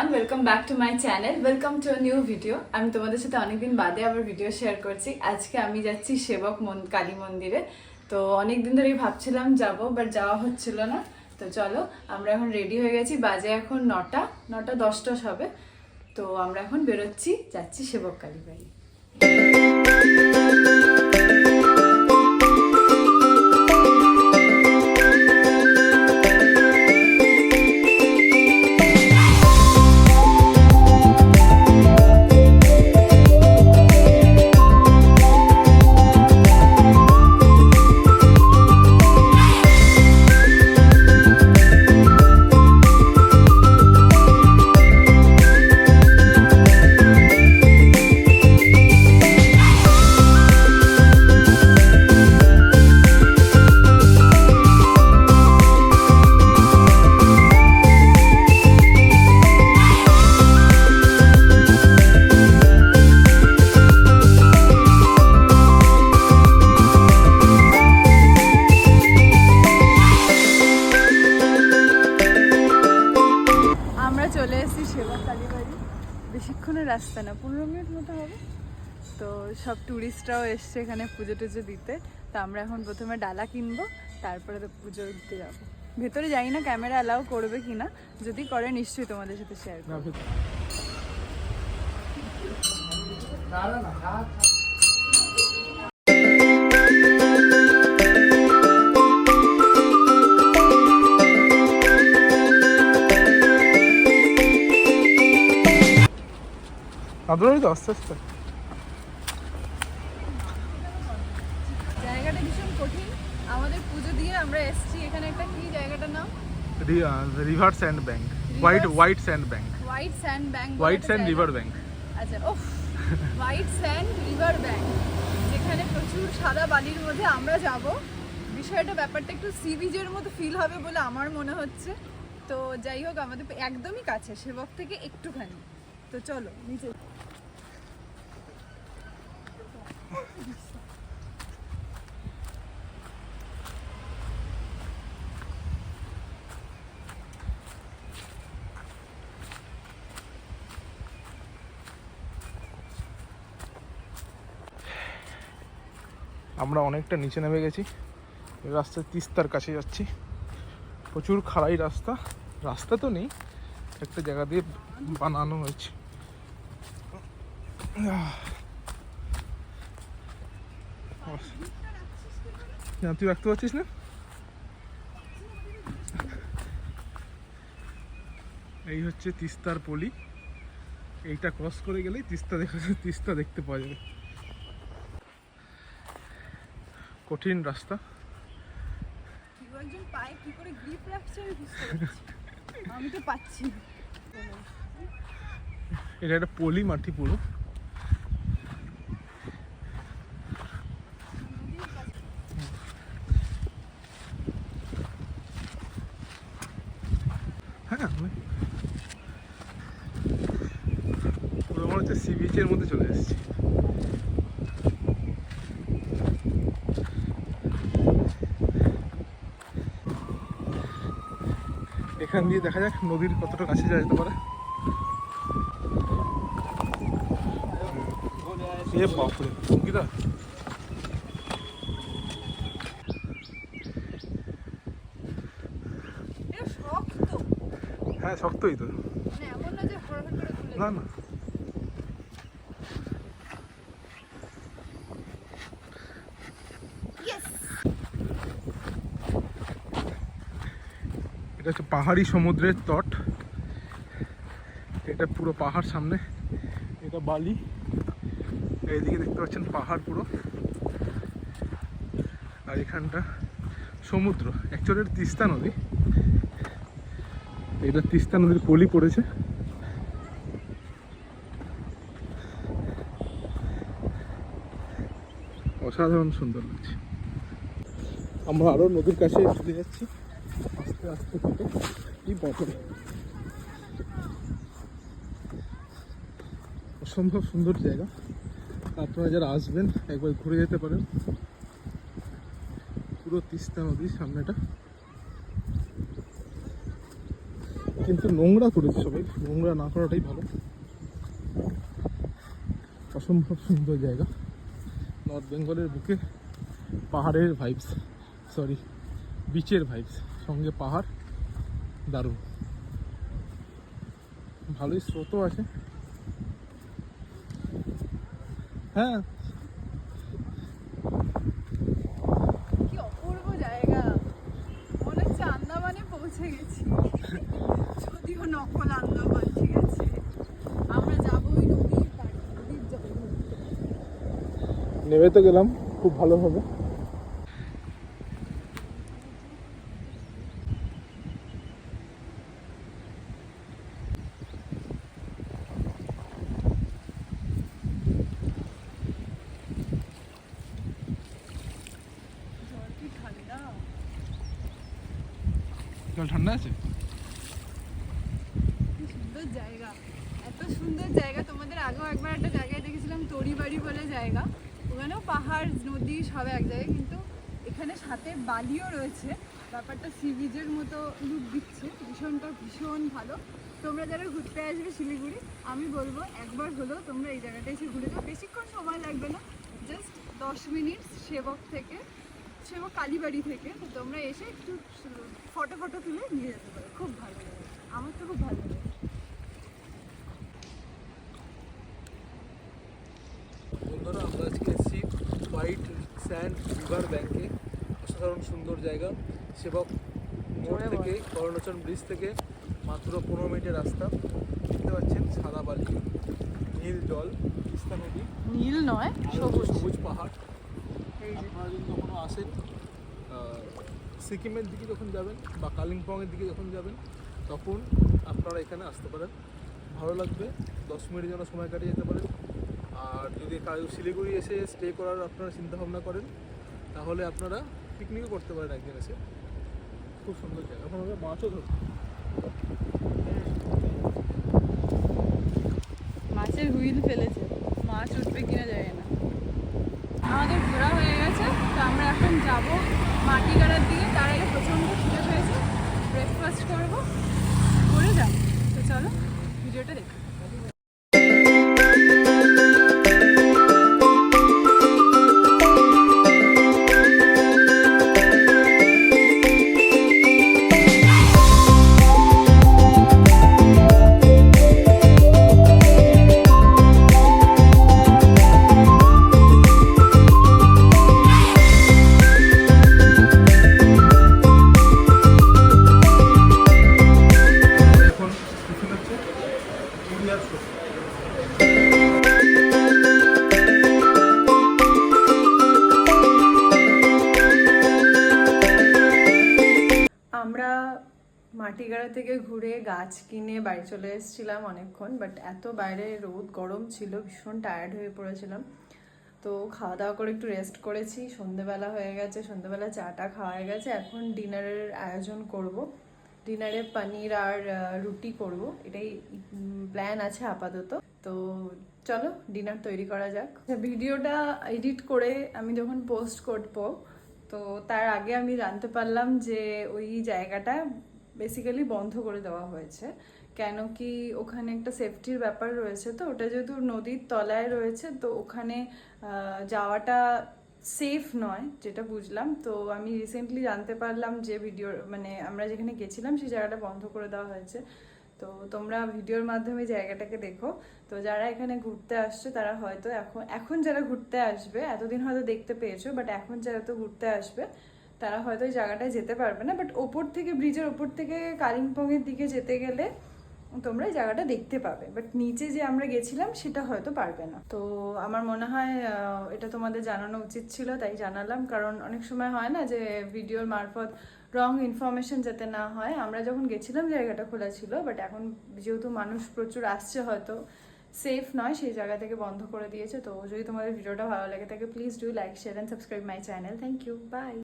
Everyone, welcome back to my channel, welcome to new video. আমি তোমাদের সাথে অনেকদিন বাদে আবার ভিডিও শেয়ার করছি। আজকে আমি যাচ্ছি সেবক কালী মন্দিরে। তো অনেকদিন ধরেই ভাবছিলাম যাব, বাট যাওয়া হচ্ছিল না। তো চলো, আমরা এখন রেডি হয়ে গেছি। বাজে এখন 9:10 হবে। তো আমরা এখন বেরোচ্ছি, যাচ্ছি সেবক কালী বাড়ি। চলে এসেছি সেবক কালী বাড়ি। বেশিক্ষণের রাস্তা না, 15 মিনিট মতো হবে। তো সব ট্যুরিস্টরাও এসছে এখানে পুজো টুজো দিতে। তো আমরা এখন প্রথমে ডালা কিনবো, তারপরে তো পুজো দিতে যাবো। ভেতরে যাই না ক্যামেরা অ্যালাউ করবে কিনা, যদি করে নিশ্চয়ই তোমাদের সাথে শেয়ার করবো। আস্তে আস্তে জায়গাটা ভীষণ কঠিন। আমাদের পুজো দিয়ে আমরা এসেছি এখানে, একটা কি জায়গাটার নাম? River sand bank, white sand bank, white sand river bank. আচ্ছা, ও হোয়াইট স্যান্ড রিভার ব্যাংক, যেখানে প্রচুর সাদা বালির মধ্যে আমরা যাব। বিষয়টা ব্যাপারটা একটু সি বিচের মতো ফিল হবে বলে আমার মনে হচ্ছে। তো যাই হোক, আমাদের একদমই কাছে, সেবক থেকে একটুখানি। তো চলো নিচে। আমরা অনেকটা নিচে নেমে গেছি। রাস্তায় তিস্তার কাছে যাচ্ছি। প্রচুর খাড়াই রাস্তা, রাস্তা তো নেই, একটা জায়গা দিয়ে বানানো হয়েছে। তুই রাখতে পারছিস না? এই হচ্ছে তিস্তার পলি। এইটা ক্রস করে গেলেই তিস্তা দেখতে পাওয়া যাবে। কঠিন রাস্তা। আমি তো পাচ্ছি। এটা একটা পলি মাটি পুরো। হ্যাঁ, পুরো মনে হচ্ছে সি বিচের মধ্যে চলে এসেছি। এখান দিয়ে দেখা যাক নদীর কতটা কাছে যাওয়া যেতে পারে। হ্যাঁ, শক্তই তো। না না, এটা হচ্ছে পাহাড়ি সমুদ্রের তট। এটা পুরো পাহাড় সামনে, এটা বালি, এইদিকে দেখতে পাচ্ছেন পাহাড় পুরো, আর এখানটা সমুদ্র। অ্যাকচুয়ালি এটা তিস্তা নদী, এটা তিস্তা নদীর পলি পড়েছে। অসাধারণ সুন্দর লাগছে। আমরা আরো নদীর কাছে চলে যাচ্ছি আস্তে আস্তে থেকে। কি বটে, অসম্ভব সুন্দর জায়গা। আপনারা যারা আসবেন একবার ঘুরে যেতে পারেন। পুরো তিস্তা নদীর সামনেটা। কিন্তু নোংরা করেছে সবাই, নোংরা না করাটাই ভালো। অসম্ভব সুন্দর জায়গা, নর্থ বেঙ্গলের বুকে পাহাড়ের ভাইবস, সরি বিচের ভাইবস, সঙ্গে পাহাড়, দারুণ। ভালোই স্রোতও আছে। হ্যাঁ, কি অপূর্ব জায়গা, মনে হচ্ছে আন্দামানে পৌঁছে গেছি। যদিও নকল আন্দামান, ঠিক আছে, আমরা যাবো ওই নদীর পাড়ে, নদীর জলে। নেমে তো গেলাম খুব ভালোভাবে। জল কি ঠান্ডা! জল ঠান্ডা আছে। কি সুন্দর জায়গা, এত সুন্দর জায়গা। তোমাদের আগেও একবার একটা জায়গায় দেখেছিলাম, তরিবাড়ি বলে জায়গা, ওখানেও পাহাড় নদী সব এক জায়গায়, কিন্তু এখানে সাথে বালিও রয়েছে। ব্যাপারটা সি বিচের মতো লুক দিচ্ছে, ভীষণ ভালো। তোমরা যারা ঘুরতে আসবে শিলিগুড়ি, আমি বলবো একবার হলেও তোমরা এই জায়গাটা এসে ঘুরে যাও। বেশিক্ষণ সময় লাগবে না, জাস্ট 10 মিনিট সেবক কালীবাড়ি থেকে। তো তোমরা এসে একটু ফটো তুলে নিয়ে যেতে পারো, খুব ভালো লাগে, আমার তো খুব ভালো লাগে। বন্ধুরা, আমরা আজকে এসেছি হোয়াইট স্যান্ড রিভার ব্যাংকে। অসাধারণ সুন্দর জায়গা। সেবক মোড় থেকে করোনাচন ব্রিজ থেকে মাত্র 15 মিনিটের রাস্তা। দেখতে পাচ্ছেন সাদা বালি, নীল জল, তিস্তা নদী, নীল নয়, সবুজ। সবুজ পাহাড়। এই যে আপনারা যদি কখনো আসেন, সিকিমের দিকে যখন যাবেন বা কালিম্পংয়ের দিকে যখন যাবেন, তখন আপনারা এখানে আসতে পারেন, ভালো লাগবে। 10 মিনিট যেন সময় কাটিয়ে যেতে পারেন। আর যদি শিলিগুড়ি এসে স্টে করার আপনারা চিন্তা ভাবনা করেন, তাহলে আপনারা পিকনিকও করতে পারেন একদিন এসে। খুব সুন্দর জায়গা। এখন আমরা মাছও ধরছি। মাছের হুইল ফেলেছে, মাছ উঠবে কিনা যায় না। আমাদের ঘোরা হয়ে গেছে, তো আমরা এখন যাব মাটিগাড়ার দিকে। তার আগে প্রচণ্ড খিদে পেয়েছে, ব্রেকফাস্ট করবো, করে যাবো। তো চলো ভিডিওটা দেখো। এখন টিফিন হচ্ছে পুরি আর শুক্তো। আমরা মাটিগাড়া থেকে ঘুরে গাছ কিনে বাড়ি চলে এসেছিলাম অনেকক্ষণ, বাট এত বাইরে রোদ গরম ছিল, ভীষণ টায়ার্ড হয়ে পড়েছিলাম। তো খাওয়া দাওয়া করে একটু রেস্ট করেছি, সন্ধেবেলা হয়ে গেছে, সন্ধেবেলা চাটা খাওয়া হয়ে গেছে। এখন ডিনারের আয়োজন করব। ডিনারে পনির আর রুটি করব, এটাই প্ল্যান আছে আপাতত। তো চলো ডিনার তৈরি করা যাক। ভিডিওটা এডিট করে আমি যখন পোস্ট করব, তো তার আগে আমি জানতে পারলাম যে ওই জায়গাটা বেসিক্যালি বন্ধ করে দেওয়া হয়েছে। কেন কি ওখানে একটা সেফটির ব্যাপার রয়েছে, তো ওটা যেহেতু নদীর তলায় রয়েছে, তো ওখানে যাওয়াটা সেফ নয়, যেটা বুঝলাম। তো আমি রিসেন্টলি জানতে পারলাম যে মানে আমরা যেখানে গেছিলাম সেই জায়গাটা বন্ধ করে দেওয়া হয়েছে। তো তোমরা ভিডিওর মাধ্যমে জায়গাটাকে দেখো। তো যারা এখানে ঘুরতে আসছে তারা হয়তো এখন যারা ঘুরতে আসবে, এতদিন হয়তো দেখতে পেয়েছো, বাট এখন যারা তো ঘুরতে আসবে তারা হয়তো ওই জায়গাটায় যেতে পারবে না। বাট ওপর থেকে, ব্রিজের ওপর থেকে কালিম্পংয়ের দিকে যেতে গেলে তোমরা এই জায়গাটা দেখতে পাবে, বাট নিচে যে আমরা গেছিলাম সেটা হয়তো পারবে না। তো আমার মনে হয় এটা তোমাদের জানানো উচিত ছিল, তাই জানালাম। কারণ অনেক সময় হয় না যে ভিডিওর মারফত রং ইনফরমেশন যাতে না হয়। আমরা যখন গেছিলাম জায়গাটা খোলা ছিল, বাট এখন যেহেতু মানুষ প্রচুর আসছে, হয়তো সেফ নয়, সেই জায়গা থেকে বন্ধ করে দিয়েছে। তো যদি তোমাদের ভিডিওটা ভালো লাগে থাকে, please do like, share and subscribe my channel. Thank you, by.